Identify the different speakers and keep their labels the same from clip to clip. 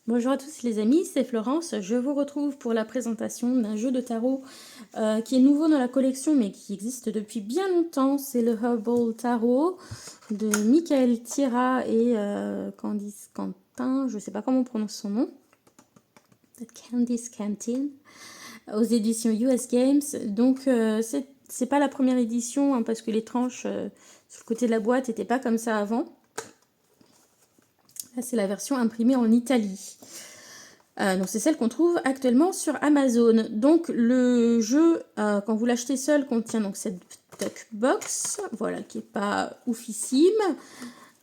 Speaker 1: Bonjour à tous les amis, c'est Florence. Je vous retrouve pour la présentation d'un jeu de tarot qui est nouveau dans la collection mais qui existe depuis bien longtemps. C'est le Herbal Tarot de Michael Tira et Candice Quentin, je ne sais pas comment on prononce son nom. Candice Quentin, aux éditions US Games. Donc c'est pas la première édition hein, parce que les tranches sur le côté de la boîte n'étaient pas comme ça avant. Là c'est la version imprimée en Italie. Donc c'est celle qu'on trouve actuellement sur Amazon. Donc le jeu, quand vous l'achetez seul, contient donc cette tuck box, voilà, qui est pas oufissime.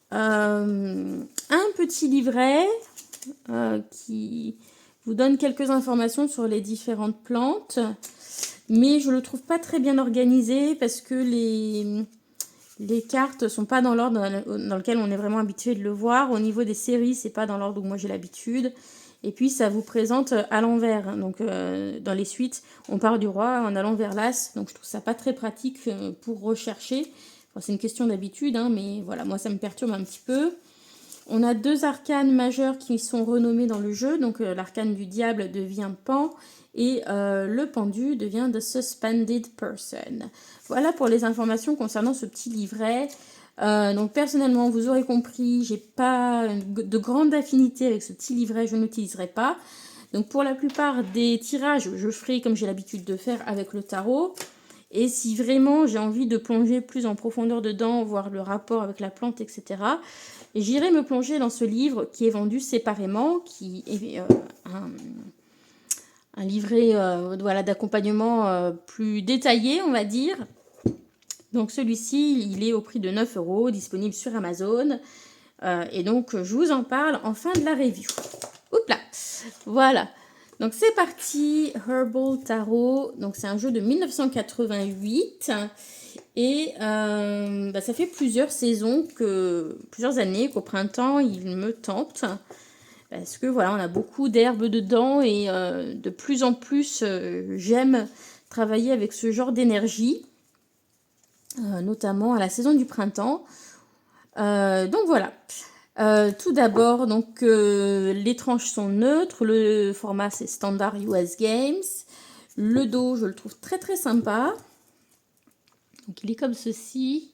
Speaker 1: Un petit livret qui vous donne quelques informations sur les différentes plantes, mais je le trouve pas très bien organisé parce que les cartes sont pas dans l'ordre dans lequel on est vraiment habitué de le voir. Au niveau des séries, c'est pas dans l'ordre où moi j'ai l'habitude. Et puis ça vous présente à l'envers. Donc dans les suites, on part du roi en allant vers l'as. Donc je trouve ça pas très pratique pour rechercher. Enfin, c'est une question d'habitude, hein, mais voilà, moi ça me perturbe un petit peu. On a deux arcanes majeures qui sont renommées dans le jeu. Donc l'arcane du diable devient Pan et le pendu devient The Suspended Person. Voilà pour les informations concernant ce petit livret. Donc personnellement, vous aurez compris, j'ai pas de grande affinité avec ce petit livret, je ne l'utiliserai pas. Donc pour la plupart des tirages, je ferai comme j'ai l'habitude de faire avec le tarot. Et si vraiment j'ai envie de plonger plus en profondeur dedans, voir le rapport avec la plante, etc., j'irai me plonger dans ce livre qui est vendu séparément, qui est un livret voilà, d'accompagnement plus détaillé, on va dire. Donc celui-ci, il est au prix de 9 €, disponible sur Amazon. Et donc, je vous en parle en fin de la review. Oups là. Voilà. Donc, c'est parti. Herbal Tarot. Donc, c'est un jeu de 1988. Et ça fait plusieurs saisons, plusieurs années qu'au printemps, il me tente. Parce que voilà, on a beaucoup d'herbes dedans. Et de plus en plus, j'aime travailler avec ce genre d'énergie. Notamment à la saison du printemps. Donc voilà. Tout d'abord, donc les tranches sont neutres, le format c'est standard US Games. Le dos, je le trouve très très sympa. Donc il est comme ceci.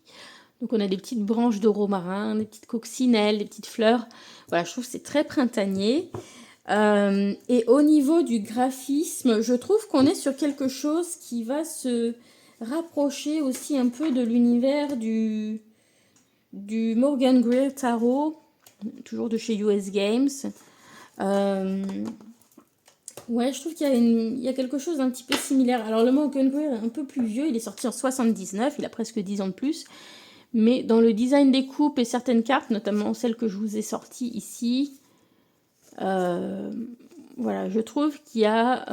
Speaker 1: Donc on a des petites branches de romarin, des petites coccinelles, des petites fleurs. Voilà, je trouve que c'est très printanier. Et au niveau du graphisme, je trouve qu'on est sur quelque chose qui va se rapprocher aussi un peu de l'univers du Morgan Greer Tarot, toujours de chez US Games. Ouais, je trouve qu'il y a quelque chose d'un petit peu similaire. Alors le Morgan Greer est un peu plus vieux, il est sorti en 79, il a presque 10 ans de plus. Mais dans le design des coupes et certaines cartes, notamment celles que je vous ai sorties ici, voilà, je trouve qu'il y a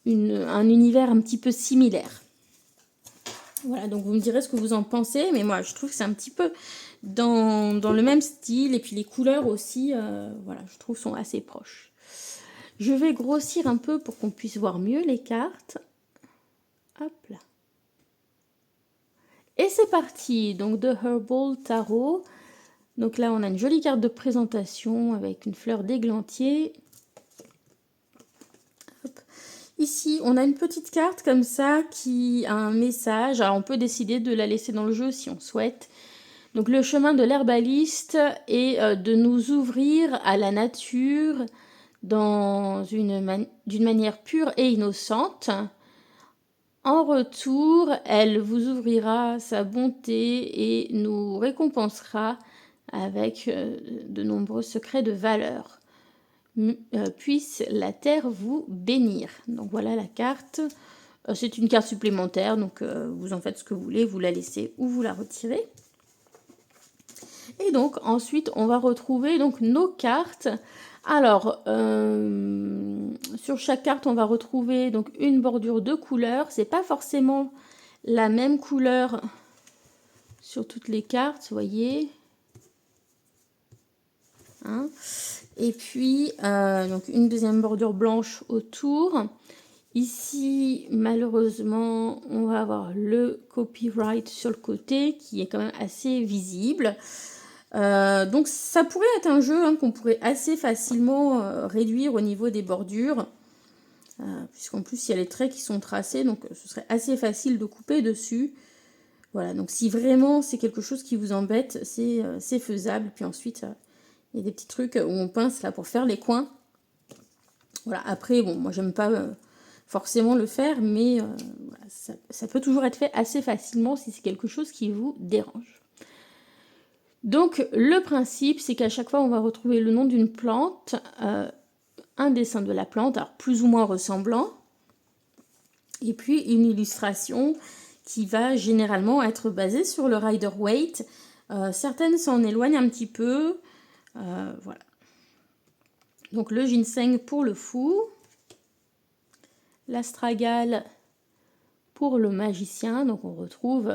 Speaker 1: un univers un petit peu similaire. Voilà, donc vous me direz ce que vous en pensez, mais moi je trouve que c'est un petit peu dans le même style, et puis les couleurs aussi, voilà, je trouve sont assez proches. Je vais grossir un peu pour qu'on puisse voir mieux les cartes. Hop là. Et c'est parti, donc de Herbal Tarot. Donc là on a une jolie carte de présentation avec une fleur d'églantier. Ici, on a une petite carte comme ça qui a un message. Alors, on peut décider de la laisser dans le jeu si on souhaite. Donc, le chemin de l'herbaliste est de nous ouvrir à la nature d'une manière pure et innocente. En retour, elle vous ouvrira sa bonté et nous récompensera avec de nombreux secrets de valeur. Puisse la terre vous bénir. Donc voilà la carte. C'est une carte supplémentaire, donc vous en faites ce que vous voulez, vous la laissez ou vous la retirez. Et donc ensuite on va retrouver donc nos cartes. Alors sur chaque carte on va retrouver donc une bordure de couleurs. C'est pas forcément la même couleur sur toutes les cartes, vous voyez. Hein, et puis donc une deuxième bordure blanche autour. Ici malheureusement on va avoir le copyright sur le côté qui est quand même assez visible. Donc ça pourrait être un jeu qu'on pourrait assez facilement réduire au niveau des bordures. Puisqu'en plus il y a les traits qui sont tracés, donc ce serait assez facile de couper dessus. Voilà, donc si vraiment c'est quelque chose qui vous embête, c'est faisable. Puis ensuite, il y a des petits trucs où on pince là pour faire les coins. Voilà, après, bon, moi j'aime pas forcément le faire, mais voilà, ça peut toujours être fait assez facilement si c'est quelque chose qui vous dérange. Donc le principe, c'est qu'à chaque fois on va retrouver le nom d'une plante, un dessin de la plante, alors plus ou moins ressemblant, et puis une illustration qui va généralement être basée sur le Rider-Waite. Certaines s'en éloignent un petit peu. Voilà. Donc le ginseng pour le fou, l'astragale pour le magicien. Donc on retrouve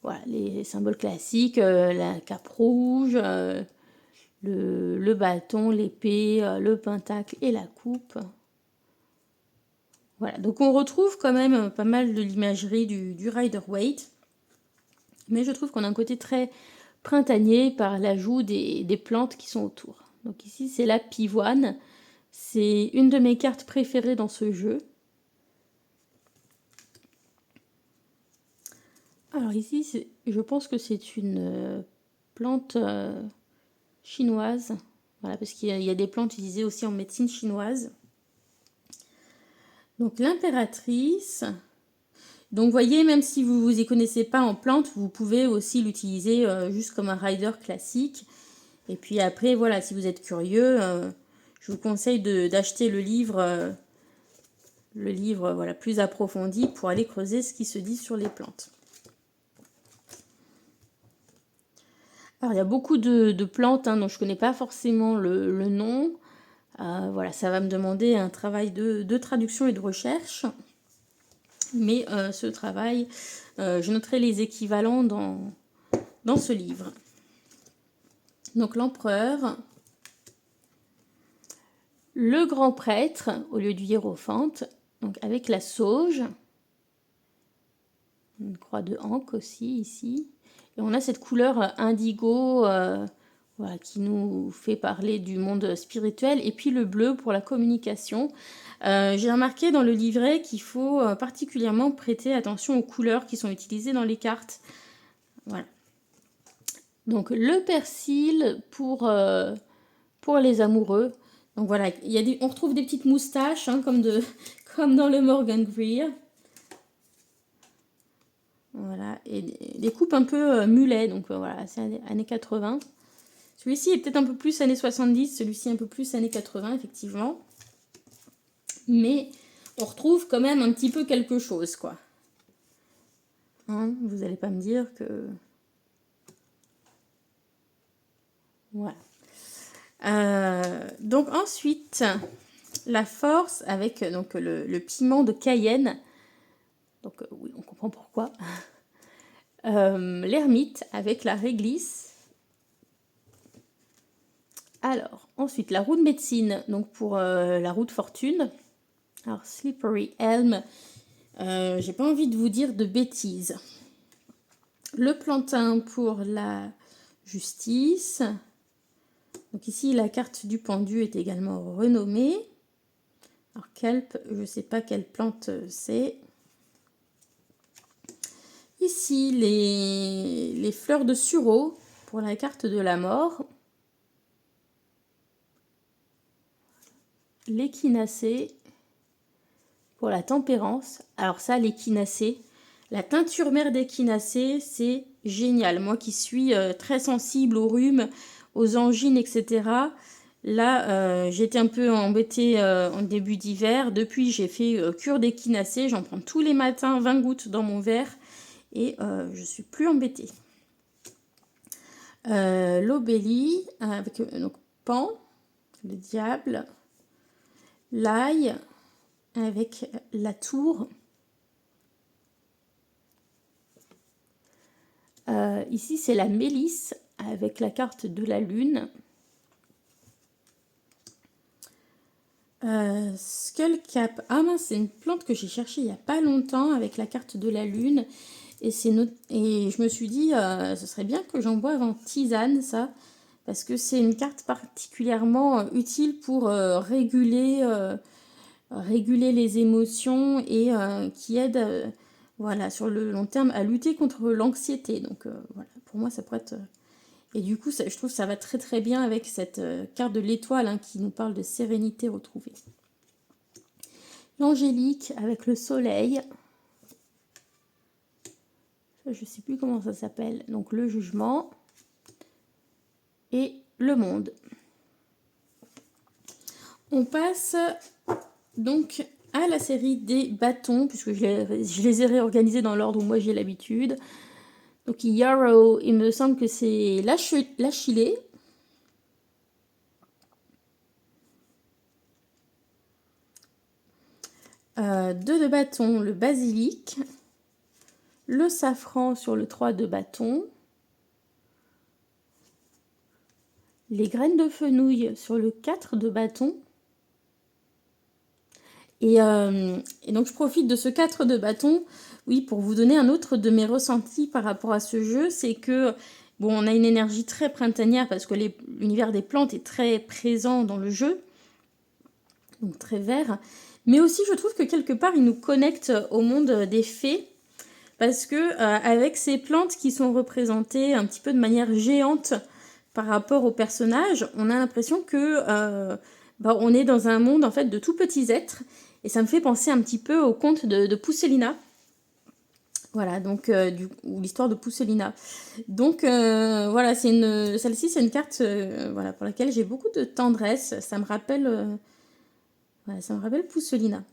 Speaker 1: voilà, les symboles classiques, la cape rouge, le bâton, l'épée, le pentacle et la coupe. Voilà, donc on retrouve quand même pas mal de l'imagerie du Rider-Waite. Mais je trouve qu'on a un côté très printanier par l'ajout des plantes qui sont autour. Donc ici, c'est la pivoine. C'est une de mes cartes préférées dans ce jeu. Alors ici, je pense que c'est une plante chinoise. Voilà, parce qu'il y a des plantes utilisées aussi en médecine chinoise. Donc l'impératrice. Donc vous voyez, même si vous vous y connaissez pas en plantes, vous pouvez aussi l'utiliser juste comme un rider classique. Et puis après, voilà, si vous êtes curieux, je vous conseille d'acheter le livre voilà, plus approfondi pour aller creuser ce qui se dit sur les plantes. Alors il y a beaucoup de plantes dont je ne connais pas forcément le nom. Voilà, ça va me demander un travail de traduction et de recherche. Mais ce travail, je noterai les équivalents dans ce livre. Donc l'empereur, le grand prêtre au lieu du hiérophante, donc avec la sauge, une croix de Ankh aussi ici, et on a cette couleur indigo voilà, qui nous fait parler du monde spirituel, et puis le bleu pour la communication. J'ai remarqué dans le livret qu'il faut particulièrement prêter attention aux couleurs qui sont utilisées dans les cartes. Voilà. Donc le persil pour les amoureux. Donc voilà, on retrouve des petites moustaches comme dans le Morgan Greer. Voilà, et des coupes un peu mulet, donc voilà, c'est années 80. Celui-ci est peut-être un peu plus années 70, celui-ci un peu plus années 80, effectivement. Mais on retrouve quand même un petit peu quelque chose, quoi. Vous n'allez pas me dire que... Voilà. Donc ensuite, la force avec donc, le piment de Cayenne. Donc oui, on comprend pourquoi. L'ermite avec la réglisse. Alors, ensuite, la roue de médecine, donc pour la roue de fortune. Alors, Slippery Elm, j'ai pas envie de vous dire de bêtises. Le plantain pour la justice. Donc ici, la carte du pendu est également renommée. Alors, kelp, je ne sais pas quelle plante c'est. Ici, les fleurs de sureau pour la carte de la mort. L'échinacée pour la tempérance. Alors ça, l'échinacée, la teinture mère d'échinacée, c'est génial. Moi qui suis très sensible au rhume, aux angines, etc. Là, j'étais un peu embêtée en début d'hiver. Depuis, j'ai fait cure d'échinacée. J'en prends tous les matins 20 gouttes dans mon verre et je suis plus embêtée. L'obélie avec donc Pan, le diable, l'ail avec la tour. Ici, c'est la mélisse avec la carte de la lune. Skullcap. Ah mince, c'est une plante que j'ai cherchée il n'y a pas longtemps avec la carte de la lune. Et, et je me suis dit, ce serait bien que j'en boive en tisane, ça. Parce que c'est une carte particulièrement utile pour réguler les émotions et qui aide voilà, sur le long terme à lutter contre l'anxiété. Donc voilà, pour moi ça pourrait être... Et du coup, je trouve que ça va très très bien avec cette carte de l'étoile hein, qui nous parle de sérénité retrouvée. L'angélique avec le soleil. Je ne sais plus comment ça s'appelle. Donc le jugement et le monde. On passe donc à la série des bâtons, puisque je les ai réorganisés dans l'ordre où moi j'ai l'habitude. Donc Yarrow, il me semble que c'est l'Achillée. Deux de bâton, le basilic. Le safran sur le 3 de bâton. Les graines de fenouil sur le 4 de bâton. Et donc je profite de ce 4 de bâton, oui, pour vous donner un autre de mes ressentis par rapport à ce jeu, c'est que, bon, on a une énergie très printanière parce que l'univers des plantes est très présent dans le jeu, donc très vert, mais aussi je trouve que quelque part il nous connecte au monde des fées, parce que avec ces plantes qui sont représentées un petit peu de manière géante par rapport aux personnages, on a l'impression que on est dans un monde en fait de tout petits êtres. Et ça me fait penser un petit peu au conte de Pousselina. Voilà, donc, ou l'histoire de Pousselina. Donc, voilà, celle-ci, c'est une carte voilà, pour laquelle j'ai beaucoup de tendresse. Ça me rappelle Pousselina.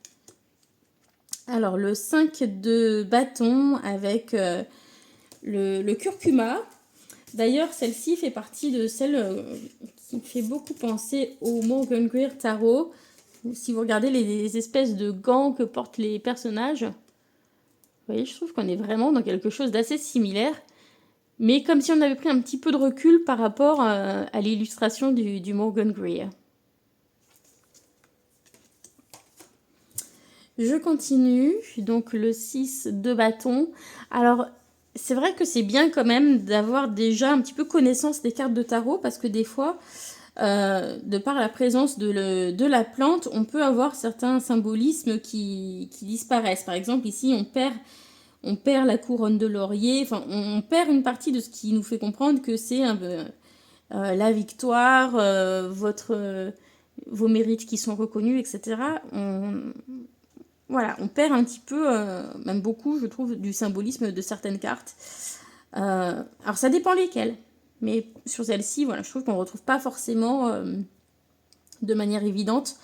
Speaker 1: Alors, le 5 de bâton avec le curcuma. D'ailleurs, celle-ci fait partie de celle qui me fait beaucoup penser au Morgan Greer Tarot. Si vous regardez les espèces de gants que portent les personnages, vous voyez, je trouve qu'on est vraiment dans quelque chose d'assez similaire, mais comme si on avait pris un petit peu de recul par rapport à l'illustration du Morgan Greer. Je continue, donc le 6 de bâton. Alors, c'est vrai que c'est bien quand même d'avoir déjà un petit peu connaissance des cartes de tarot, parce que des fois... de par la présence de la plante, on peut avoir certains symbolismes qui disparaissent. Par exemple, ici, on perd la couronne de laurier, enfin, on perd une partie de ce qui nous fait comprendre que c'est la victoire, vos mérites qui sont reconnus, etc. Voilà, on perd un petit peu, même beaucoup, je trouve, du symbolisme de certaines cartes. Alors, ça dépend lesquelles. Mais sur celle-ci, voilà, je trouve qu'on ne retrouve pas forcément de manière évidente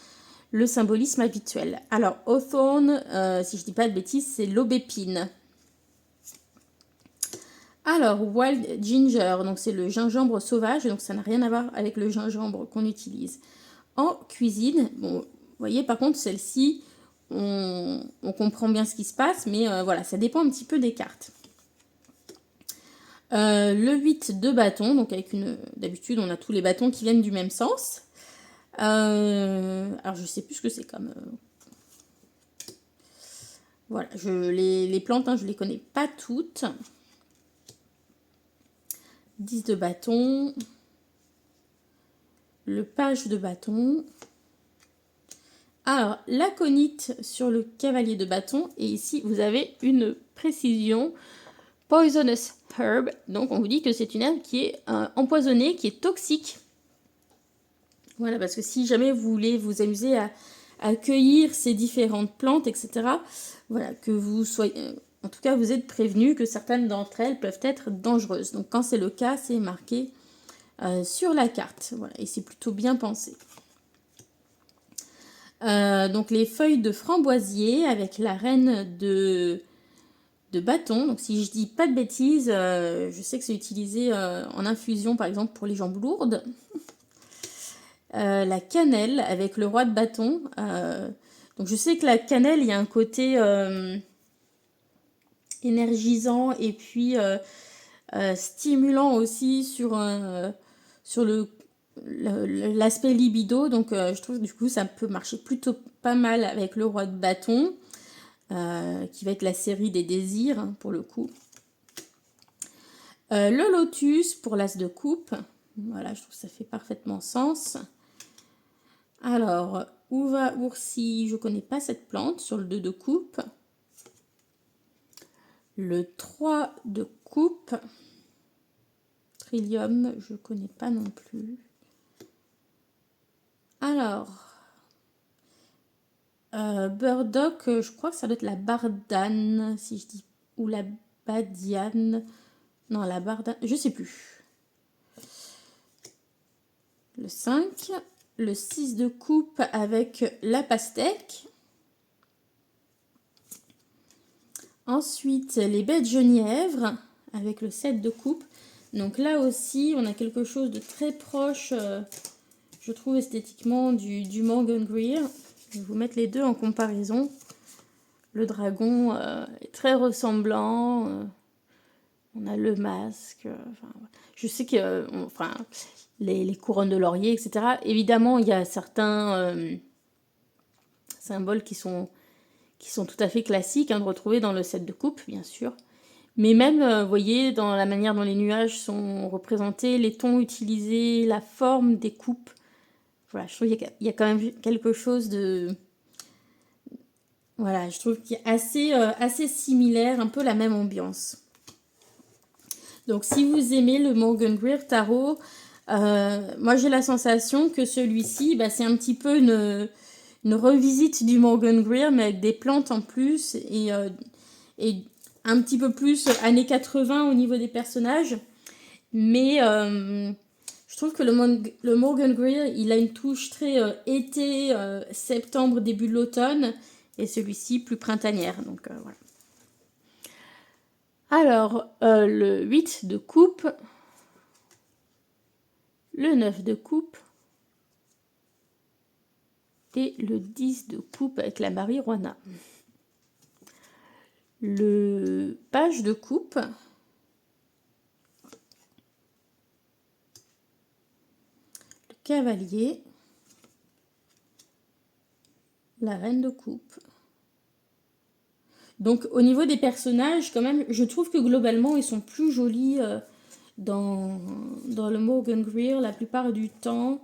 Speaker 1: le symbolisme habituel. Alors, Hawthorn, si je ne dis pas de bêtises, c'est l'aubépine. Alors, Wild Ginger, donc c'est le gingembre sauvage, donc ça n'a rien à voir avec le gingembre qu'on utilise en cuisine. Bon, vous voyez, par contre, celle-ci, on comprend bien ce qui se passe, mais voilà, ça dépend un petit peu des cartes. Le 8 de bâton, donc avec d'habitude on a tous les bâtons qui viennent du même sens. Alors je sais plus ce que c'est comme... Voilà, les plantes, hein, je les connais pas toutes. 10 de bâton. Le page de bâton. Alors, l'aconite sur le cavalier de bâton. Et ici, vous avez une précision. Poisonous herb, donc on vous dit que c'est une herbe qui est empoisonnée, qui est toxique. Voilà, parce que si jamais vous voulez vous amuser à cueillir ces différentes plantes, etc., voilà, que vous soyez... En tout cas, vous êtes prévenu que certaines d'entre elles peuvent être dangereuses. Donc quand c'est le cas, c'est marqué sur la carte. Voilà, et c'est plutôt bien pensé. Donc les feuilles de framboisier avec la reine de bâton. Donc si je dis pas de bêtises, je sais que c'est utilisé en infusion par exemple pour les jambes lourdes. La cannelle avec le roi de bâton. Donc je sais que la cannelle, il y a un côté énergisant et puis stimulant aussi sur l'aspect libido. Donc je trouve que du coup ça peut marcher plutôt pas mal avec le roi de bâton. Qui va être la série des désirs, hein, pour le coup. Le lotus pour l'as de coupe. Voilà, je trouve que ça fait parfaitement sens. Alors, Uva Ursi, je ne connais pas cette plante sur le 2 de coupe. Le 3 de coupe. Trillium, je ne connais pas non plus. Alors, Burdock, je crois que ça doit être la bardane, si je dis, ou la badiane. Non, la bardane, je sais plus. Le 5, le 6 de coupe avec la pastèque. Ensuite, les baies de genièvre avec le 7 de coupe. Donc là aussi, on a quelque chose de très proche, je trouve esthétiquement, du Morgan Greer. Je vais vous mettre les deux en comparaison. Le dragon est très ressemblant. On a le masque. Enfin, je sais que enfin, les couronnes de laurier, etc. Évidemment, il y a certains symboles qui sont tout à fait classiques de retrouver dans le set de coupe, bien sûr. Mais même, vous voyez, dans la manière dont les nuages sont représentés, les tons utilisés, la forme des coupes. Voilà, je trouve qu'il y a quand même quelque chose de... Voilà, je trouve qu'il est assez similaire, un peu la même ambiance. Donc, si vous aimez le Morgan Greer Tarot, moi j'ai la sensation que celui-ci, c'est un petit peu une revisite du Morgan Greer, mais avec des plantes en plus et un petit peu plus années 80 au niveau des personnages. Mais je trouve que le Morgan Greer, il a une touche très été, septembre, début de l'automne, et celui-ci plus printanière. Donc voilà. Alors, le 8 de coupe, le 9 de coupe et le 10 de coupe avec la marijuana. Le page de coupe, le cavalier, la reine de coupe. Donc au niveau des personnages, quand même, je trouve que globalement, ils sont plus jolis dans le Morgan Greer la plupart du temps.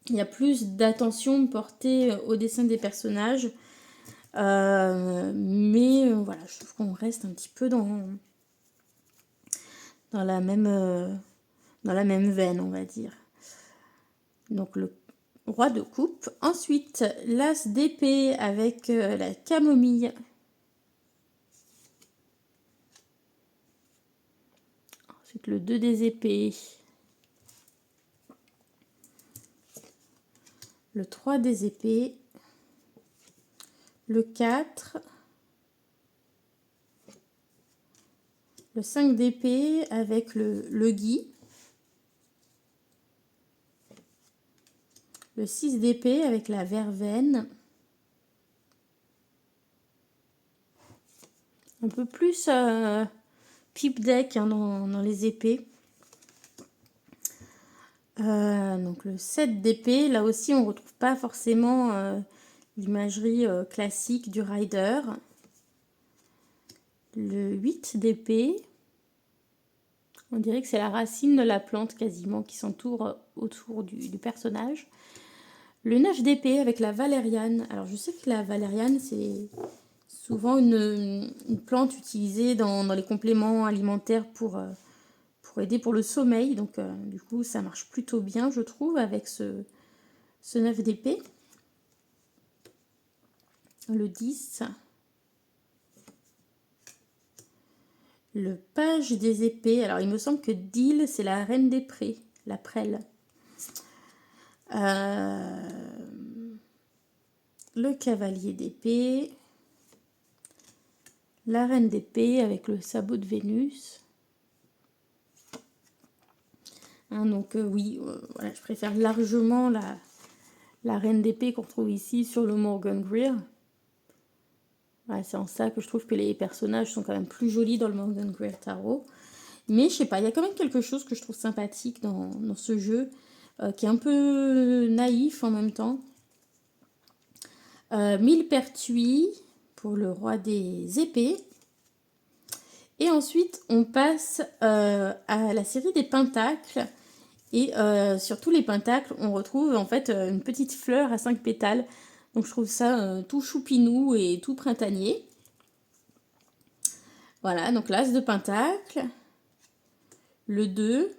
Speaker 1: Il y a plus d'attention portée au dessin des personnages. Mais voilà, je trouve qu'on reste un petit peu dans la même veine, on va dire. Donc le roi de coupe. Ensuite, l'as d'épée avec la camomille. Ensuite, le 2 des épées. Le 3 des épées. Le 4. Le 5 d'épée avec le gui. Le 6 d'épée avec la verveine. Un peu plus pipe deck dans les épées. Donc le 7 d'épée, là aussi on ne retrouve pas forcément l'imagerie classique du rider. Le 8 d'épée, on dirait que c'est la racine de la plante quasiment qui s'entoure autour du personnage. Le 9 d'épée avec la valériane. Alors je sais que la valériane c'est souvent une plante utilisée dans les compléments alimentaires pour aider pour le sommeil. Donc du coup ça marche plutôt bien je trouve avec ce 9 d'épée. Le 10. Le page des épées. Alors il me semble que Dil c'est la reine des prés, la prêle. Le cavalier d'épée. La reine d'épée avec le sabot de Vénus. Donc oui, voilà, je préfère largement la reine d'épée qu'on retrouve ici sur le Morgan Greer. Ouais, c'est en ça que je trouve que les personnages sont quand même plus jolis dans le Morgan Greer Tarot. Mais je sais pas, il y a quand même quelque chose que je trouve sympathique dans ce jeu, qui est un peu naïf en même temps. Millepertuis pour le roi des épées. Et ensuite, on passe à la série des pentacles. Et sur tous les pentacles, on retrouve en fait une petite fleur à 5 pétales. Donc je trouve ça tout choupinou et tout printanier. Voilà, donc l'as de pentacle, le 2,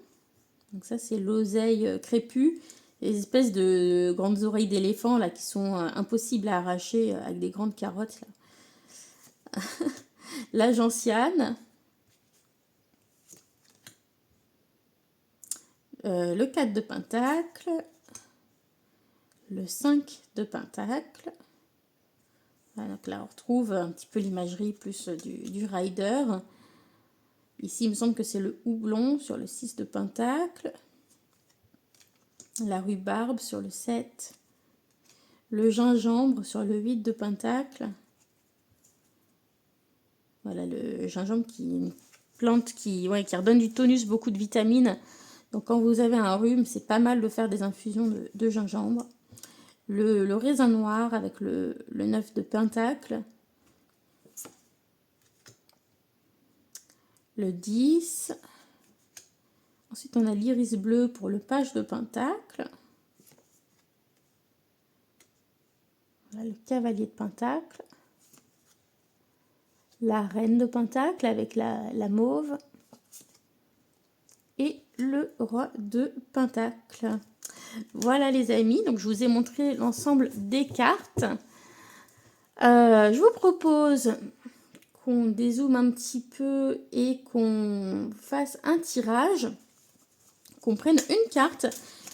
Speaker 1: donc ça c'est l'oseille crépue, les espèces de grandes oreilles d'éléphant là qui sont impossibles à arracher avec des grandes carottes là. La gentiane, le 4 de pentacle, le 5 de pentacle. Voilà, donc là on retrouve un petit peu l'imagerie plus du rider. Ici il me semble que c'est le houblon sur le 6 de pentacle. La rhubarbe sur le 7. Le gingembre sur le 8 de pentacle. Voilà, le gingembre qui est une plante qui redonne du tonus, beaucoup de vitamines. Donc quand vous avez un rhume, c'est pas mal de faire des infusions de gingembre. Le raisin noir avec le 9 de pentacle. Le 10. Ensuite, on a l'iris bleu pour le page de pentacle. Voilà, le cavalier de pentacle. La reine de pentacle avec la mauve. Et le roi de pentacle. Voilà les amis, donc je vous ai montré l'ensemble des cartes. Je vous propose qu'on dézoome un petit peu et qu'on fasse un tirage, qu'on prenne une carte.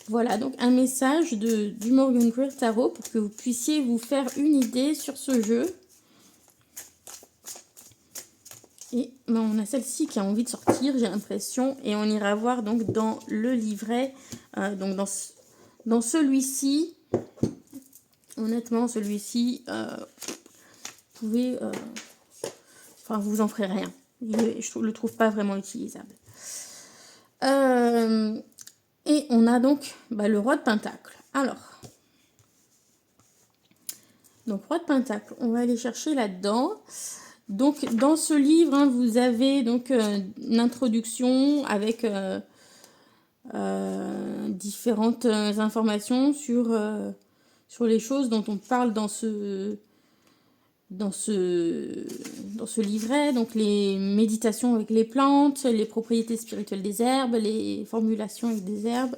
Speaker 1: Voilà, donc un message du Morgan Greer Tarot pour que vous puissiez vous faire une idée sur ce jeu. Et ben, on a celle-ci qui a envie de sortir, j'ai l'impression, et on ira voir donc dans le livret, donc dans celui-ci. Honnêtement, celui-ci, vous pouvez, enfin, vous en ferez rien. Je le trouve pas vraiment utilisable. Et on a donc le roi de pentacle. Alors, donc roi de pentacle, on va aller chercher là-dedans. Donc dans ce livre, hein, vous avez donc une introduction avec différentes informations sur les choses dont on parle dans ce livret, donc les méditations avec les plantes, les propriétés spirituelles des herbes, les formulations avec des herbes,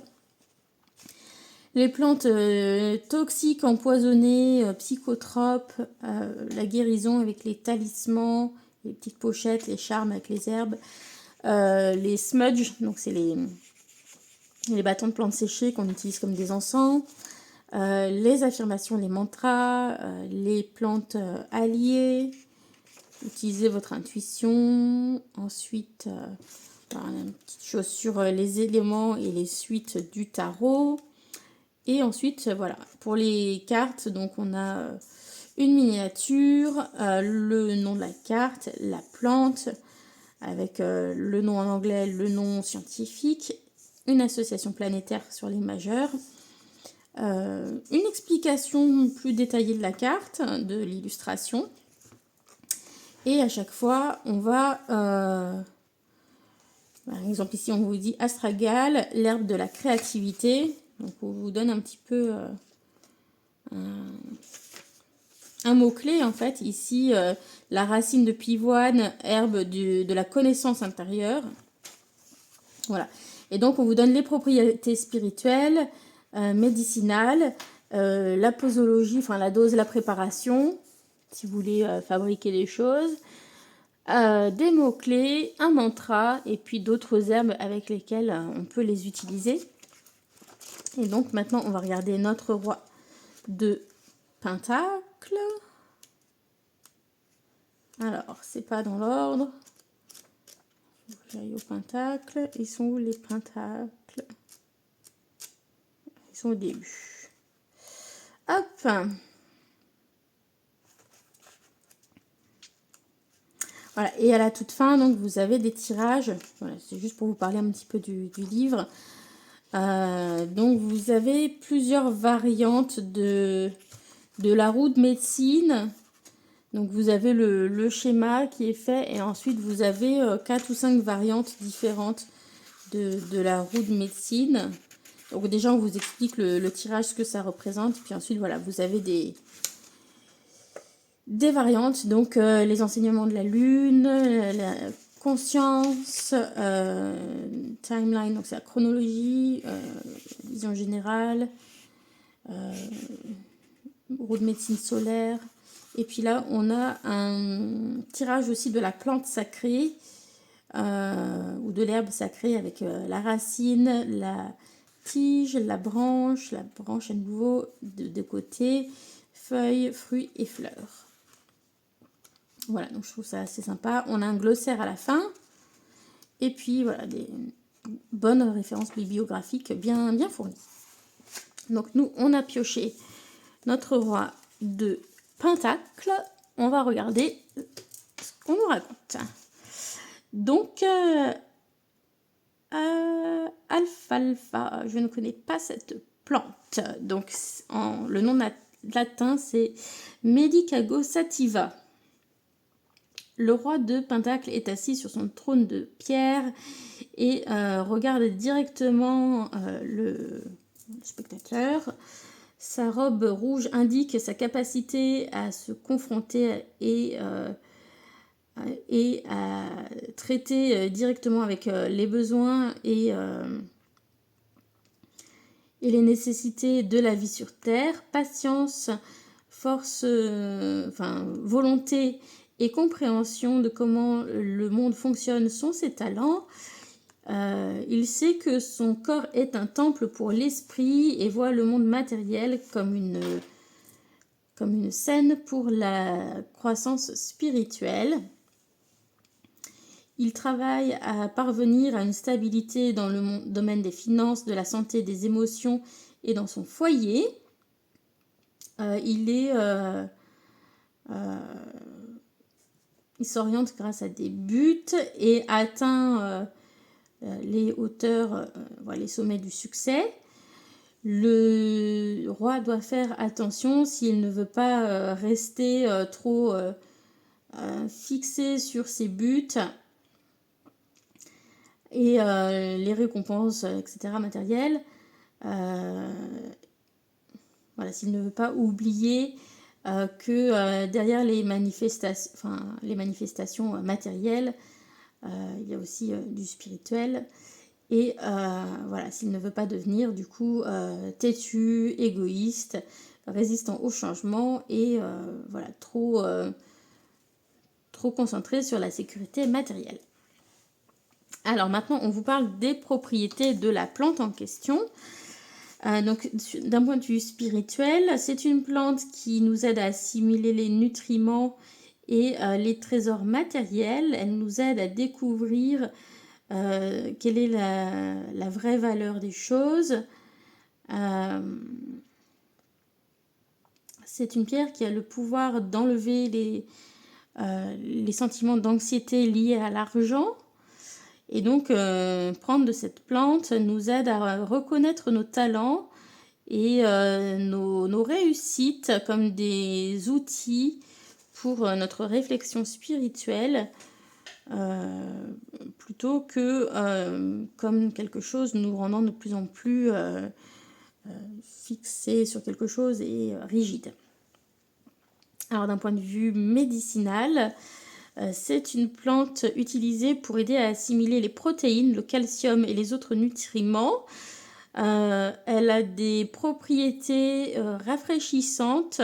Speaker 1: les plantes toxiques, empoisonnées, psychotropes, la guérison avec les talismans, les petites pochettes, les charmes avec les herbes, les smudges, donc c'est les bâtons de plantes séchées qu'on utilise comme des encens, les affirmations, les mantras, les plantes alliées, utilisez votre intuition. Ensuite, une petite chose sur les éléments et les suites du tarot. Et ensuite, voilà, pour les cartes, donc on a une miniature, le nom de la carte, la plante, avec le nom en anglais, le nom scientifique, une association planétaire sur les majeurs, une explication plus détaillée de la carte, de l'illustration. Et à chaque fois, on va, par exemple ici, on vous dit astragal, l'herbe de la créativité. Donc on vous donne un petit peu un mot-clé en fait. Ici, la racine de pivoine, herbe de la connaissance intérieure. Voilà. Et donc on vous donne les propriétés spirituelles, médicinales, la posologie, enfin la dose, la préparation, si vous voulez fabriquer des choses, des mots-clés, un mantra et puis d'autres herbes avec lesquelles on peut les utiliser. Et donc maintenant on va regarder notre roi de pentacle. Alors c'est pas dans l'ordre. J'aille au pentacle. Ils sont où les pentacles? Ils sont au début. Hop. Voilà, et à la toute fin, donc vous avez des tirages. Voilà, c'est juste pour vous parler un petit peu du livre. Donc vous avez plusieurs variantes de la roue de médecine. Donc vous avez le schéma qui est fait et ensuite vous avez 4 ou 5 variantes différentes de la roue de médecine. Donc déjà on vous explique le tirage, ce que ça représente. Puis ensuite voilà, vous avez des variantes. Donc les enseignements de la lune, la conscience, timeline, donc c'est la chronologie, vision générale, roue de médecine solaire. Et puis là, on a un tirage aussi de la plante sacrée ou de l'herbe sacrée avec la racine, la tige, la branche à nouveau de côté, feuilles, fruits et fleurs. Voilà, donc je trouve ça assez sympa. On a un glossaire à la fin. Et puis voilà, des bonnes références bibliographiques bien fournies. Donc nous, on a pioché notre roi de Pentacle. On va regarder ce qu'on nous raconte. Donc, alfalfa, je ne connais pas cette plante. Donc, le nom latin, c'est Medicago sativa. Le roi de Pentacle est assis sur son trône de pierre et regarde directement le spectateur. Sa robe rouge indique sa capacité à se confronter et à traiter directement avec les besoins et les nécessités de la vie sur Terre. Patience, force, volonté et compréhension de comment le monde fonctionne sont ses talents. Il sait que son corps est un temple pour l'esprit et voit le monde matériel comme une scène pour la croissance spirituelle. Il travaille à parvenir à une stabilité dans le domaine des finances, de la santé, des émotions et dans son foyer. Il s'oriente grâce à des buts et atteint les hauteurs, les sommets du succès. Le roi doit faire attention s'il ne veut pas rester trop fixé sur ses buts et les récompenses, etc., matérielles. S'il ne veut pas oublier que derrière les manifestations matérielles, il y a aussi du spirituel. Et s'il ne veut pas devenir du coup têtu, égoïste, résistant au changement et trop concentré sur la sécurité matérielle. Alors maintenant, on vous parle des propriétés de la plante en question. Donc d'un point de vue spirituel, c'est une plante qui nous aide à assimiler les nutriments et les trésors matériels. Elle nous aide à découvrir quelle est la vraie valeur des choses. C'est une pierre qui a le pouvoir d'enlever les sentiments d'anxiété liés à l'argent. Et donc, prendre de cette plante nous aide à reconnaître nos talents et nos réussites comme des outils pour notre réflexion spirituelle. Plutôt que comme quelque chose nous rendant de plus en plus fixés sur quelque chose et rigide. Alors d'un point de vue médicinal, c'est une plante utilisée pour aider à assimiler les protéines, le calcium et les autres nutriments. Elle a des propriétés rafraîchissantes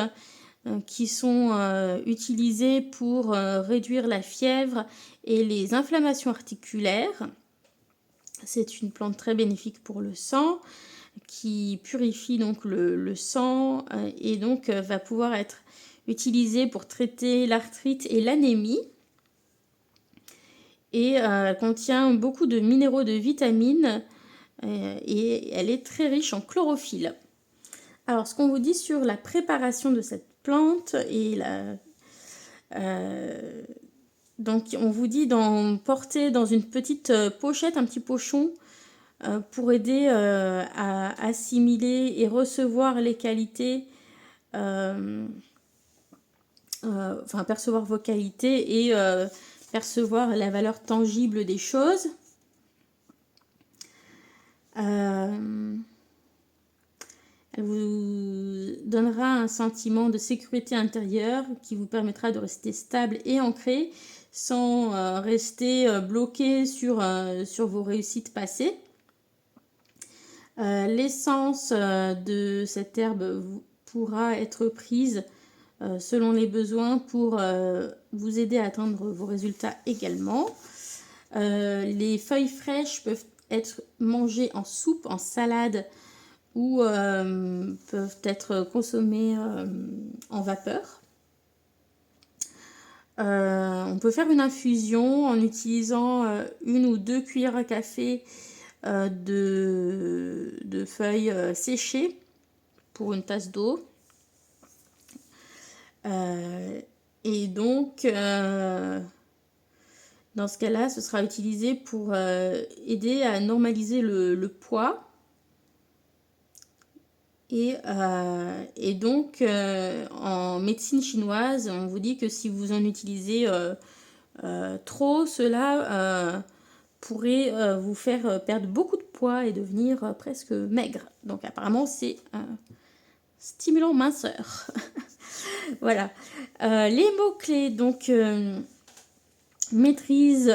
Speaker 1: qui sont utilisées pour réduire la fièvre et les inflammations articulaires. C'est une plante très bénéfique pour le sang qui purifie donc le sang et donc va pouvoir être utilisée pour traiter l'arthrite et l'anémie. Et elle contient beaucoup de minéraux, de vitamines et elle est très riche en chlorophylle. Alors ce qu'on vous dit sur la préparation de cette plante et donc on vous dit d'en porter dans une petite pochette, un petit pochon pour aider à assimiler et recevoir les qualités enfin percevoir vos qualités et percevoir la valeur tangible des choses. Elle vous donnera un sentiment de sécurité intérieure qui vous permettra de rester stable et ancré sans rester bloqué sur vos réussites passées. L'essence de cette herbe pourra être prise selon les besoins pour vous aider à atteindre vos résultats également. Les feuilles fraîches peuvent être mangées en soupe, en salade ou peuvent être consommées en vapeur. On peut faire une infusion en utilisant 1 ou 2 cuillères à café de feuilles séchées pour une tasse d'eau. Et donc, dans ce cas-là, ce sera utilisé pour aider à normaliser le poids. Et donc, en médecine chinoise, on vous dit que si vous en utilisez trop, cela pourrait vous faire perdre beaucoup de poids et devenir presque maigre. Donc apparemment, c'est stimulant minceur. Voilà. Les mots-clés, donc maîtrise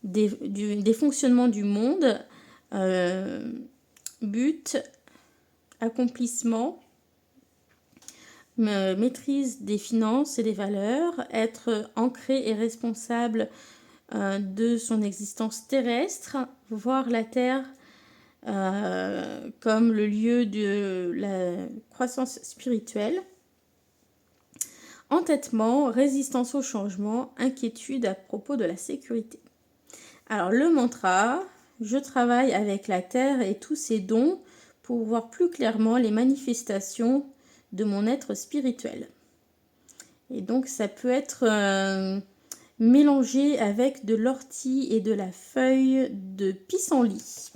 Speaker 1: des fonctionnements du monde, but, accomplissement, maîtrise des finances et des valeurs, être ancré et responsable de son existence terrestre, voir la Terre comme le lieu de la croissance spirituelle, entêtement, résistance au changement, inquiétude à propos de la sécurité. Alors le mantra, je travaille avec la Terre et tous ses dons pour voir plus clairement les manifestations de mon être spirituel. Et donc ça peut être mélangé avec de l'ortie et de la feuille de pissenlit.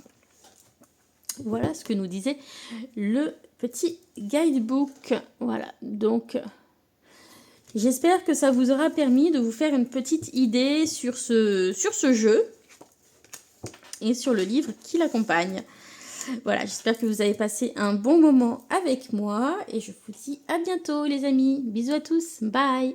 Speaker 1: Voilà ce que nous disait le petit guidebook. Voilà, donc j'espère que ça vous aura permis de vous faire une petite idée sur ce jeu et sur le livre qui l'accompagne. Voilà, j'espère que vous avez passé un bon moment avec moi et je vous dis à bientôt les amis. Bisous à tous, bye!